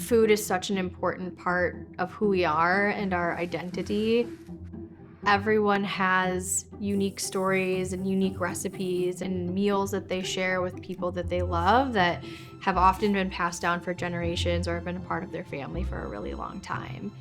Food is such an important part of who we are and our identity. Everyone has unique stories and unique recipes and meals that they share with people that they love that have often been passed down for generations or have been a part of their family for a really long time.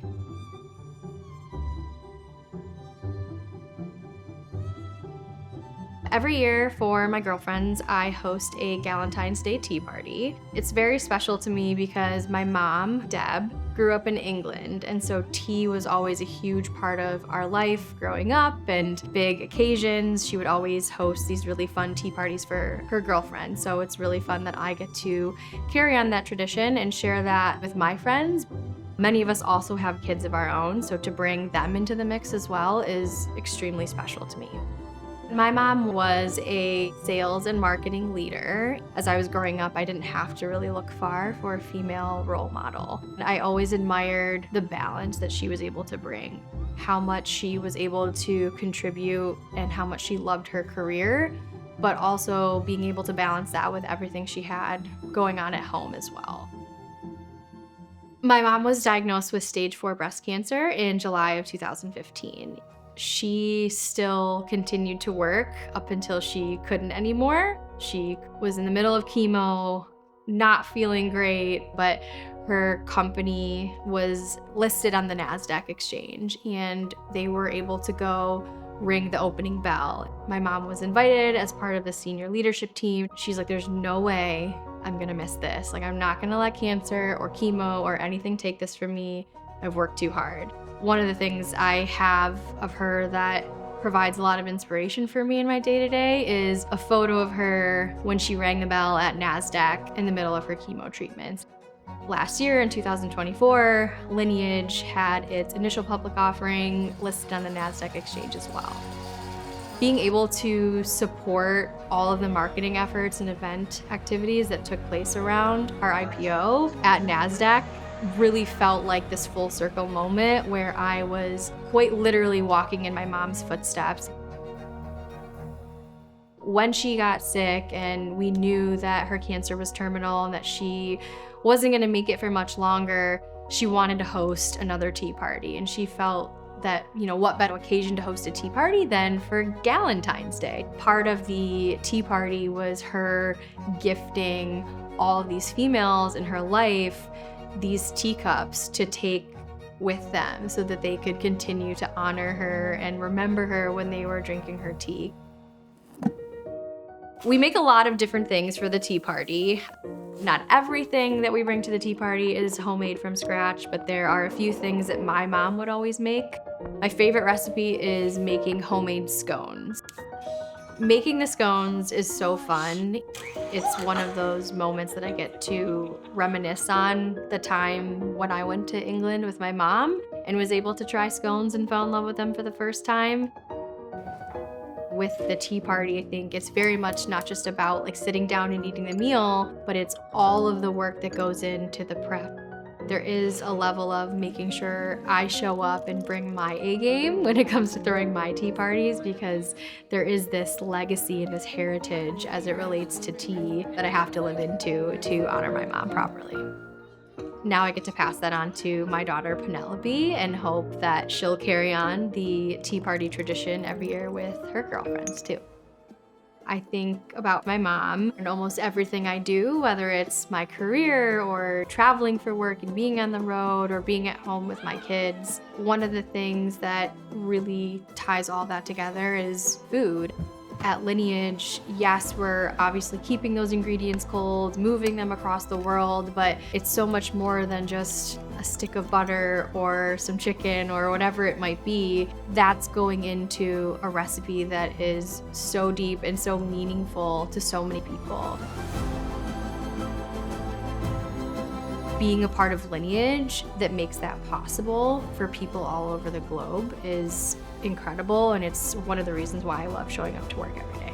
Every year for my girlfriends, I host a Galentine's Day tea party. It's very special to me because my mom, Deb, grew up in England, and so tea was always a huge part of our life growing up, and big occasions. She would always host these really fun tea parties for her girlfriends, so it's really fun that I get to carry on that tradition and share that with my friends. Many of us also have kids of our own, so to bring them into the mix as well is extremely special to me. My mom was a sales and marketing leader. As I was growing up, I didn't have to really look far for a female role model. I always admired the balance that she was able to bring, how much she was able to contribute and how much she loved her career, but also being able to balance that with everything she had going on at home as well. My mom was diagnosed with stage 4 breast cancer in July of 2015. She still continued to work up until she couldn't anymore. She was in the middle of chemo, not feeling great, but her company was listed on the Nasdaq Exchange and they were able to go ring the opening bell. My mom was invited as part of the senior leadership team. She's like, there's no way I'm gonna miss this. Like, I'm not gonna let cancer or chemo or anything take this from me. I've worked too hard. One of the things I have of her that provides a lot of inspiration for me in my day-to-day is a photo of her when she rang the bell at Nasdaq in the middle of her chemo treatments. Last year in 2024, Lineage had its initial public offering listed on the Nasdaq Exchange as well. Being able to support all of the marketing efforts and event activities that took place around our IPO at Nasdaq really felt like this full circle moment where I was quite literally walking in my mom's footsteps. When she got sick and we knew that her cancer was terminal and that she wasn't gonna make it for much longer, she wanted to host another tea party, and she felt that, what better occasion to host a tea party than for Galentine's Day. Part of the tea party was her gifting all of these females in her life these teacups to take with them so that they could continue to honor her and remember her when they were drinking her tea. We make a lot of different things for the tea party. Not everything that we bring to the tea party is homemade from scratch, but there are a few things that my mom would always make. My favorite recipe is making homemade scones. Making the scones is so fun. It's one of those moments that I get to reminisce on the time when I went to England with my mom and was able to try scones and fell in love with them for the first time. With the tea party, I think it's very much not just about sitting down and eating the meal, but it's all of the work that goes into the prep. There is a level of making sure I show up and bring my A game when it comes to throwing my tea parties, because there is this legacy and this heritage as it relates to tea that I have to live into to honor my mom properly. Now I get to pass that on to my daughter Penelope and hope that she'll carry on the tea party tradition every year with her girlfriends too. I think about my mom and almost everything I do, whether it's my career or traveling for work and being on the road or being at home with my kids. One of the things that really ties all that together is food. At Lineage, yes, we're obviously keeping those ingredients cold, moving them across the world, but it's so much more than just a stick of butter or some chicken or whatever it might be. That's going into a recipe that is so deep and so meaningful to so many people. Being a part of Lineage that makes that possible for people all over the globe is incredible, and it's one of the reasons why I love showing up to work every day.